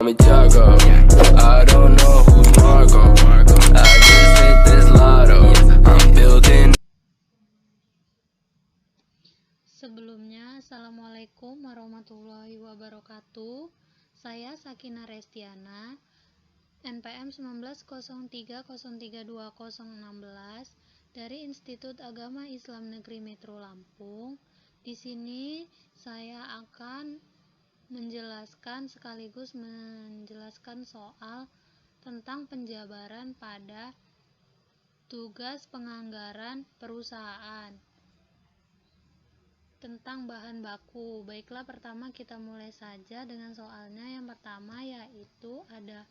Me Tiago, I don't know who's Marco. I just hit this lotto. I'm building. Sebelumnya, Assalamualaikum warahmatullahi wabarakatuh. Saya Sakina Restiana, NPM 1903032016 dari Institut Agama Islam Negeri Metro Lampung. Di sini saya akan menjelaskan sekaligus menjelaskan soal tentang penjabaran pada tugas penganggaran perusahaan tentang bahan baku. Baiklah, pertama kita mulai saja dengan soalnya. Yang pertama yaitu ada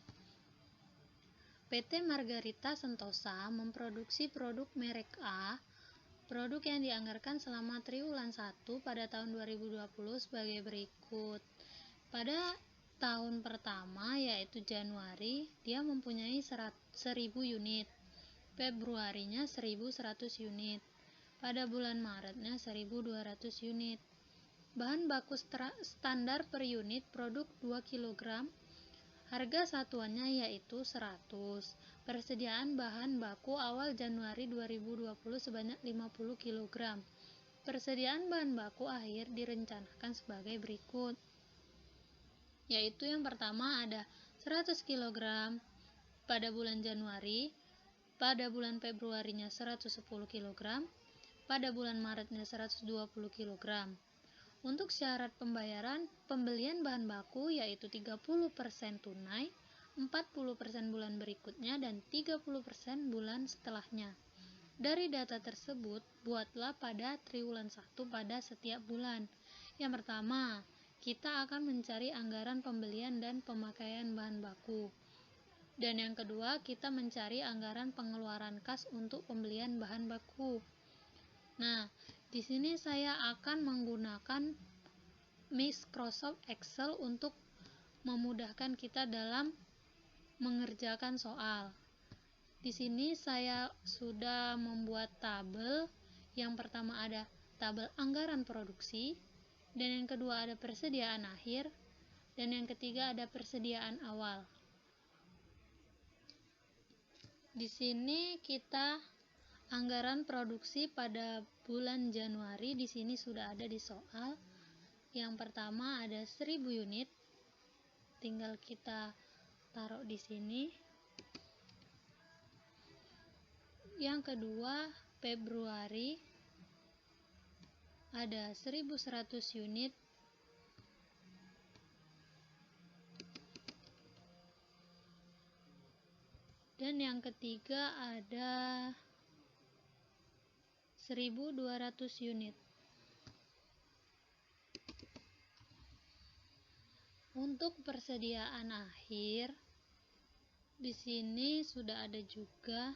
PT Margarita Sentosa memproduksi produk merek A. Produk yang dianggarkan selama triwulan 1 pada tahun 2020 sebagai berikut. Pada tahun pertama yaitu Januari, dia mempunyai 1000 unit. Februarinya 1100 unit. Pada bulan Maretnya 1200 unit. Bahan baku standar per unit produk 2 kg. Harga satuannya yaitu 100. Persediaan bahan baku awal Januari 2020 sebanyak 50 kg. Persediaan bahan baku akhir direncanakan sebagai berikut. Yaitu yang pertama ada 100 kg pada bulan Januari, pada bulan Februarinya 110 kg, pada bulan Maretnya 120 kg. Untuk syarat pembayaran pembelian bahan baku yaitu 30% tunai, 40% bulan berikutnya, dan 30% bulan setelahnya. Dari data tersebut, buatlah pada triwulan 1 pada setiap bulan. Yang pertama, kita akan mencari anggaran pembelian dan pemakaian bahan baku. Dan yang kedua, kita mencari anggaran pengeluaran kas untuk pembelian bahan baku. Nah, di sini saya akan menggunakan Microsoft Excel untuk memudahkan kita dalam mengerjakan soal. Di sini saya sudah membuat tabel. Yang pertama ada tabel anggaran produksi, dan yang kedua ada persediaan akhir, dan yang ketiga ada persediaan awal. Di sini kita anggaran produksi pada bulan Januari di sini sudah ada di soal. Yang pertama ada 1000 unit. Tinggal kita taruh di sini. Yang kedua, Februari ada 1100 unit. Dan yang ketiga ada 1200 unit. Untuk persediaan akhir di sini sudah ada juga.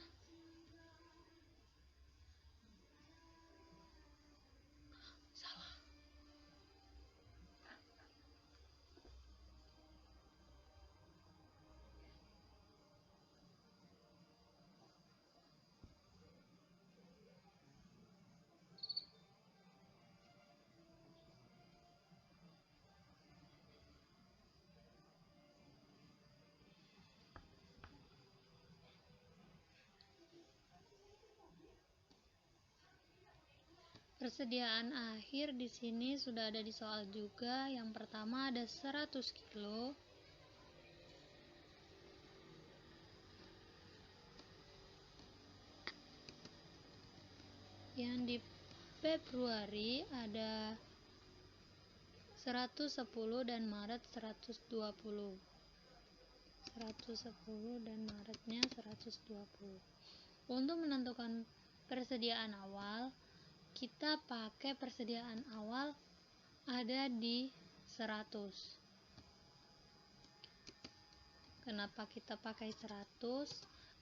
Persediaan akhir di sini sudah ada di soal juga. Yang pertama ada 100 kilo. Yang di Februari ada 110 dan Maret 120. 110 dan Maretnya 120. Untuk menentukan persediaan awal, kita pakai persediaan awal ada di 100. Kenapa kita pakai 100?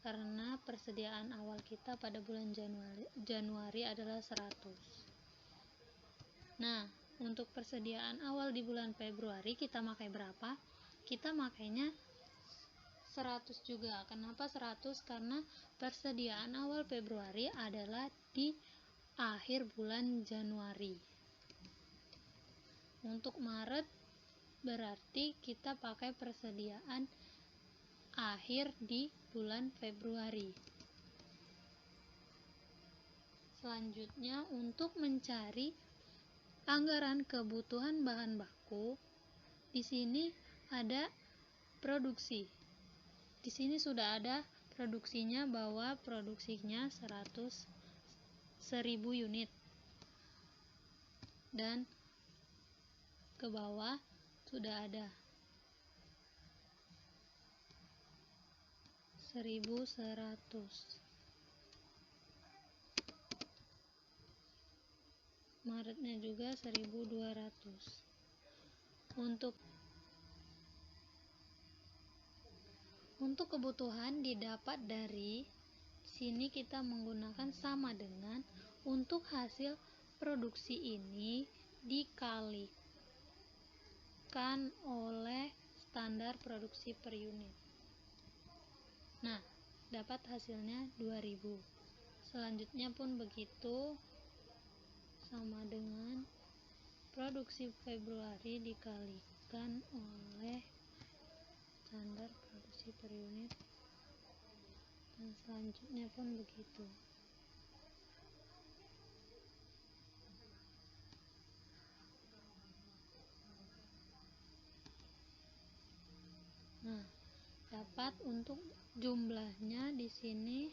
Karena persediaan awal kita pada bulan Januari adalah 100. Nah, untuk persediaan awal di bulan Februari kita pakai berapa? Kita makainya 100 juga. Kenapa 100? Karena persediaan awal Februari adalah di akhir bulan Januari. Untuk Maret berarti kita pakai persediaan akhir di bulan Februari. Selanjutnya, untuk mencari anggaran kebutuhan bahan baku, di sini ada produksi. Di sini sudah ada produksinya, bahwa produksinya 1000 unit. Dan ke bawah sudah ada 1100. Maretnya juga 1200. Untuk kebutuhan didapat dari sini kita menggunakan sama dengan untuk hasil produksi ini dikalikan oleh standar produksi per unit. Nah, dapat hasilnya 2000. Selanjutnya pun begitu, sama dengan produksi Februari dikalikan oleh standar produksi per unit, dan selanjutnya pun begitu. Nah, dapat untuk jumlahnya di sini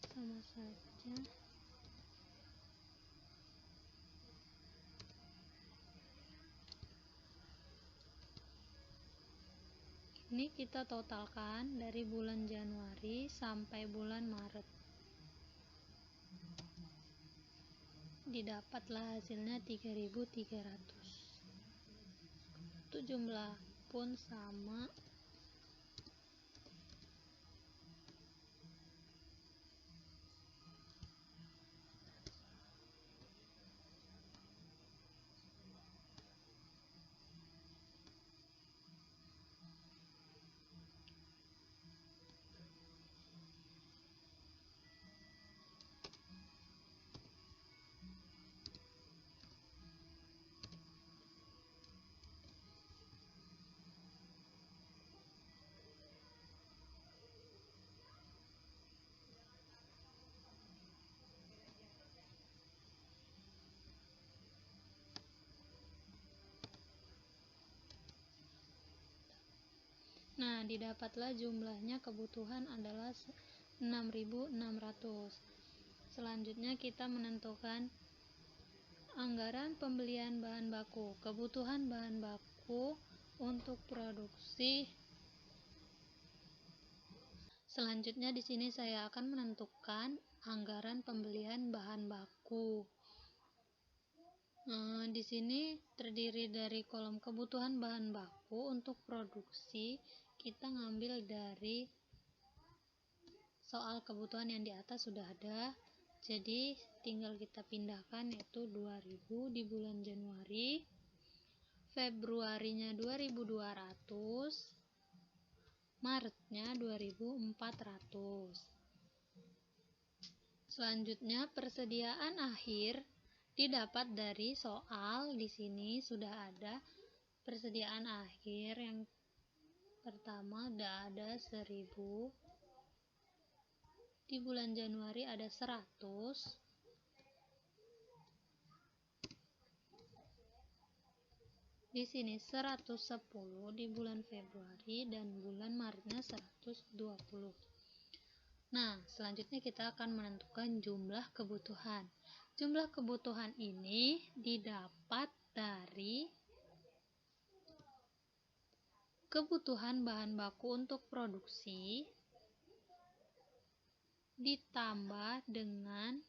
sama saja. Ini kita totalkan dari bulan Januari sampai bulan Maret. Didapatlah hasilnya 3300. Untuk jumlah pun sama. Nah, didapatlah jumlahnya kebutuhan adalah 6.600. Selanjutnya kita menentukan anggaran pembelian bahan baku. Kebutuhan bahan baku untuk produksi. Selanjutnya di sini saya akan menentukan anggaran pembelian bahan baku. Di sini terdiri dari kolom kebutuhan bahan baku untuk produksi. Kita ngambil dari soal kebutuhan yang di atas sudah ada, jadi tinggal kita pindahkan, yaitu 2000 di bulan Januari, Februarinya 2200, Maretnya 2400. Selanjutnya persediaan akhir didapat dari soal. Di sini sudah ada persediaan akhir. Yang pertama ada 1000, di bulan Januari ada 100, di sini 110 di bulan Februari, dan bulan Maretnya 120. Nah, selanjutnya kita akan menentukan jumlah kebutuhan. Jumlah kebutuhan ini didapat dari kebutuhan bahan baku untuk produksi ditambah dengan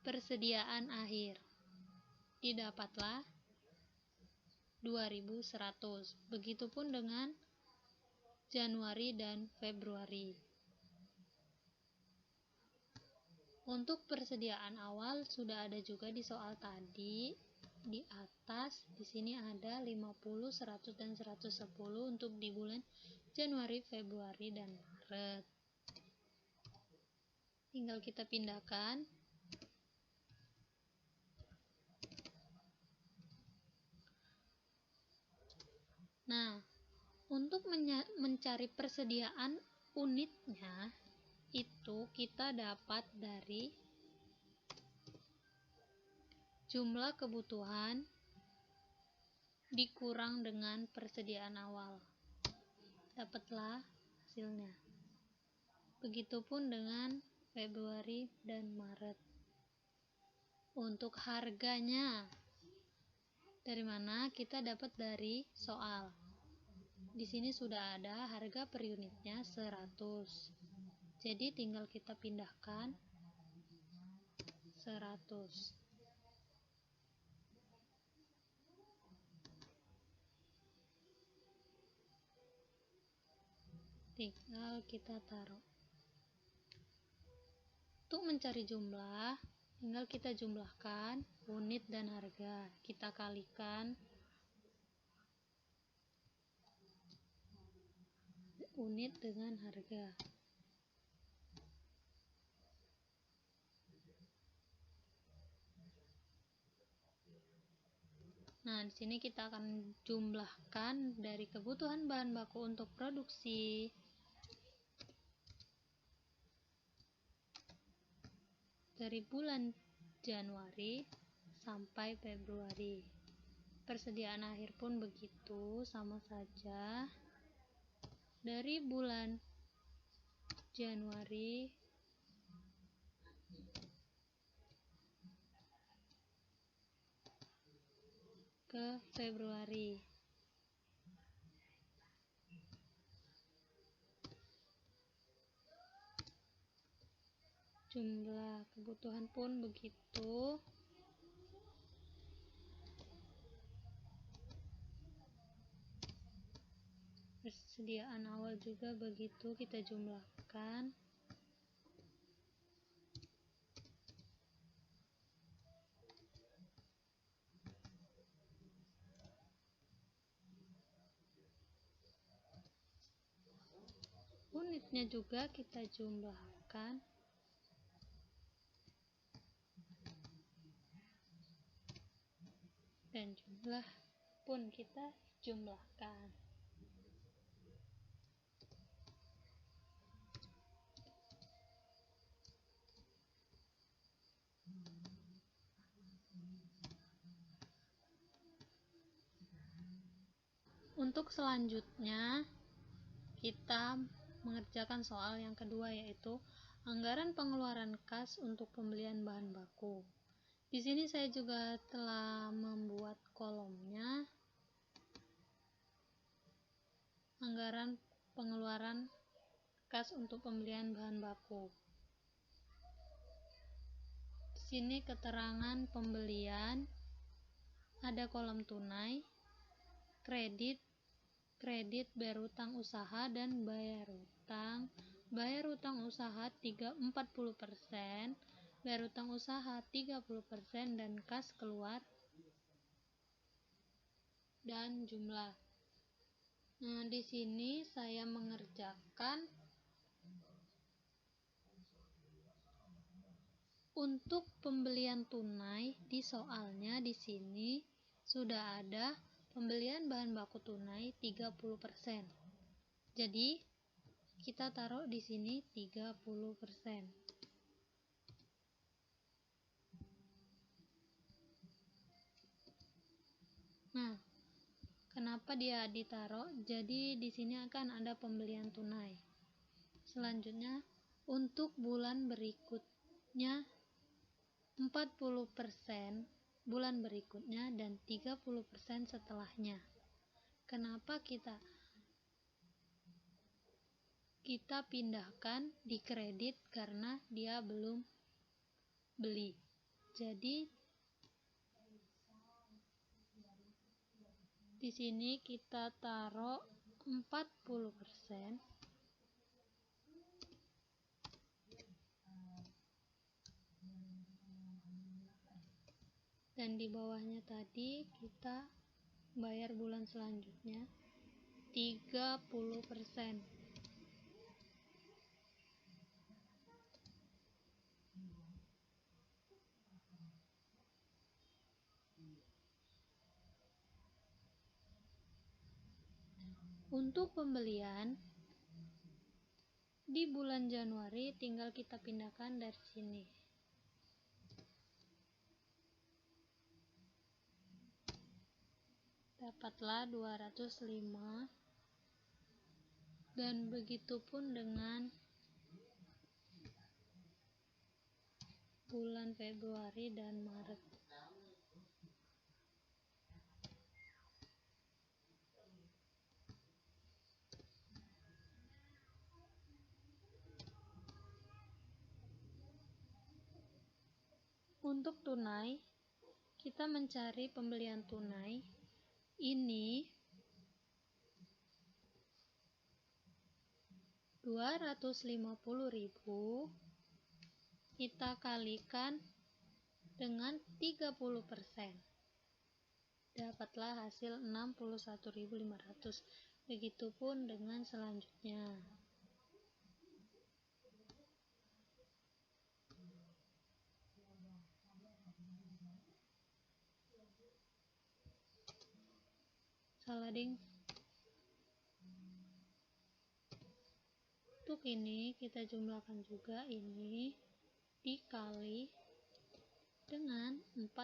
persediaan akhir. Didapatlah 2100. Begitupun dengan Januari dan Februari. Untuk persediaan awal sudah ada juga di soal tadi. Di atas di sini ada 50, 100 dan 110 untuk di bulan Januari, Februari dan Maret. Tinggal kita pindahkan. Nah, untuk mencari persediaan unitnya itu kita dapat dari jumlah kebutuhan dikurang dengan persediaan awal. Dapatlah hasilnya. Begitupun dengan Februari dan Maret. Untuk harganya, dari mana kita dapat dari soal. Di sini sudah ada harga per unitnya 100. Jadi tinggal kita pindahkan 100. Tinggal kita taruh. Untuk mencari jumlah, tinggal kita jumlahkan unit dan harga. Kita kalikan unit dengan harga. Nah, di sini kita akan jumlahkan dari kebutuhan bahan baku untuk produksi dari bulan Januari sampai Februari. Persediaan akhir pun begitu, sama saja. Dari bulan Januari ke Februari. Jumlah kebutuhan pun begitu. Persediaan awal juga begitu, kita jumlahkan. Unitnya juga kita jumlahkan. Dan jumlah pun kita jumlahkan. Untuk selanjutnya kita mengerjakan soal yang kedua, yaitu anggaran pengeluaran kas untuk pembelian bahan baku. Di sini saya juga telah membuat kolomnya. Anggaran pengeluaran kas untuk pembelian bahan baku. Di sini keterangan pembelian, ada kolom tunai, kredit, bayar utang usaha, dan bayar utang. Bayar utang usaha 40%, bayar utang usaha 30%, dan kas keluar dan jumlah. Nah, di sini saya mengerjakan untuk pembelian tunai. Di soalnya di sini sudah ada pembelian bahan baku tunai 30%. Jadi kita taruh di sini 30%. Nah, kenapa dia ditaruh? Jadi di sini akan ada pembelian tunai. Selanjutnya, untuk bulan berikutnya 40% bulan berikutnya dan 30% setelahnya. Kenapa kita pindahkan di kredit? Karena dia belum beli. Jadi di sini kita taruh 40%. Dan di bawahnya tadi kita bayar bulan selanjutnya 30%. Untuk pembelian di bulan Januari tinggal kita pindahkan dari sini. Dapatlah 205, dan begitupun dengan bulan Februari dan Maret. Untuk tunai, kita mencari pembelian tunai. Ini 250.000 kita kalikan dengan 30%. Dapatlah hasil 61.500. Begitupun dengan selanjutnya. Salah ding. Untuk ini kita jumlahkan juga ini dikali dengan 40%.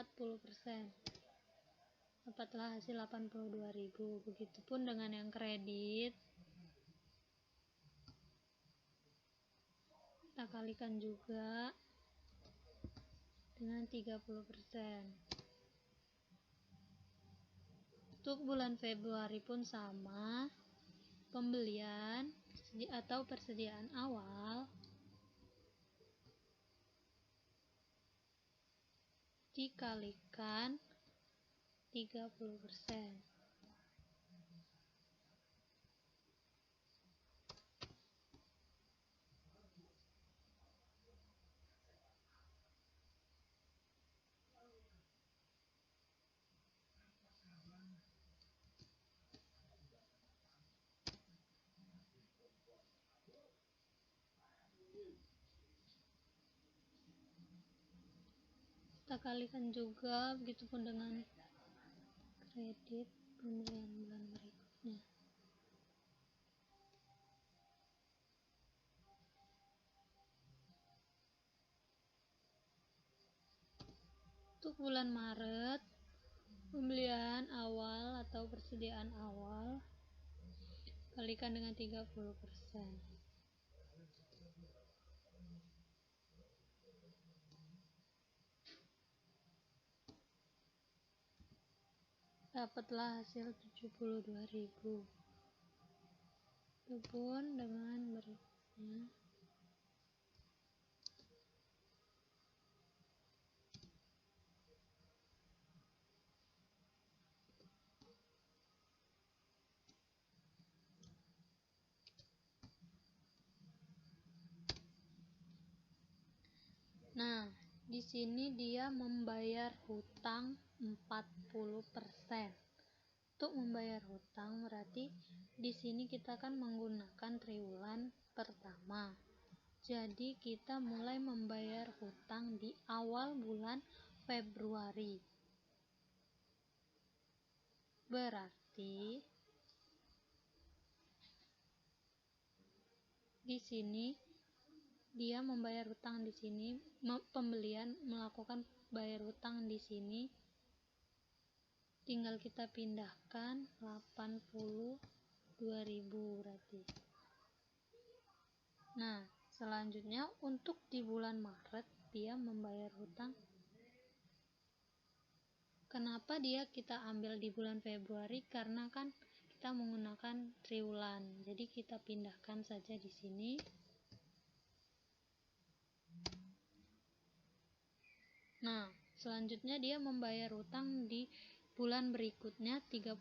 Dapatlah hasil 82.000. Begitupun dengan yang kredit. Kita kalikan juga dengan 30%. Untuk bulan Februari pun sama. Pembelian atau persediaan awal dikalikan 30%. Kita kalikan juga, begitupun dengan kredit pembelian bulan berikutnya. Untuk bulan Maret, pembelian awal atau persediaan awal kalikan dengan 30%. Dapatlah hasil 72.000. Begitupun dengan berikutnya. Nah, di sini dia membayar hutang 40%. Untuk membayar hutang berarti di sini kita akan menggunakan triwulan pertama. Jadi kita mulai membayar hutang di awal bulan Februari. Berarti di sini dia membayar hutang di sini, pembelian melakukan bayar hutang di sini, tinggal kita pindahkan 82.000 berarti. Nah, selanjutnya untuk di bulan Maret dia membayar hutang. Kenapa dia kita ambil di bulan Februari? Karena kan kita menggunakan triwulan. Jadi kita pindahkan saja di sini. Nah, selanjutnya dia membayar hutang di bulan berikutnya 30%.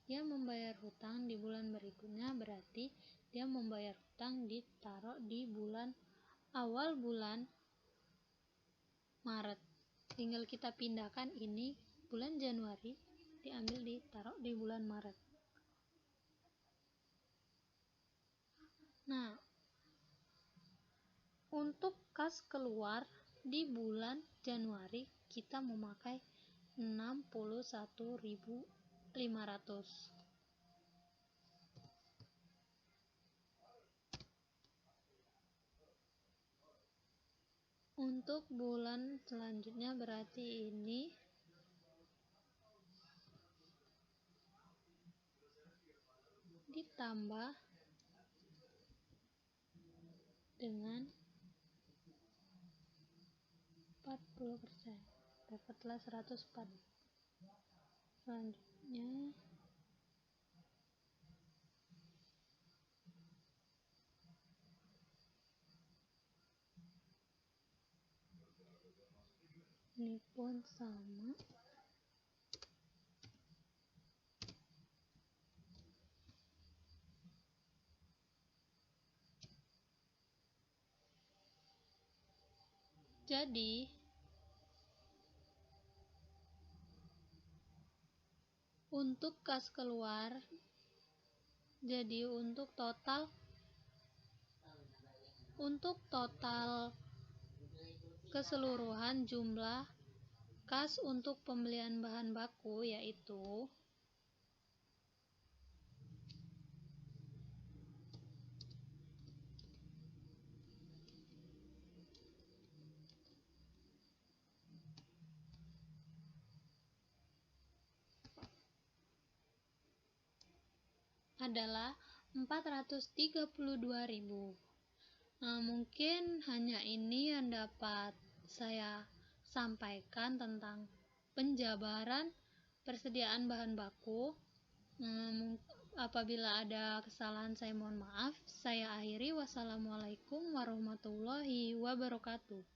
Dia membayar hutang di bulan berikutnya berarti dia membayar hutang ditaruh di bulan awal bulan Maret. Tinggal kita pindahkan ini bulan Januari diambil ditaruh di bulan Maret. Nah, untuk kas keluar di bulan Januari kita memakai 61.500. Untuk bulan selanjutnya berarti ini ditambah dengan 40%, dapatlah 104. Selanjutnya ini pun sama. Jadi untuk kas keluar, jadi untuk total keseluruhan jumlah kas untuk pembelian bahan baku yaitu adalah 432.000. Mungkin hanya ini yang dapat saya sampaikan tentang penjabaran persediaan bahan baku. Apabila ada kesalahan saya mohon maaf. Saya akhiri. Wassalamualaikum warahmatullahi wabarakatuh.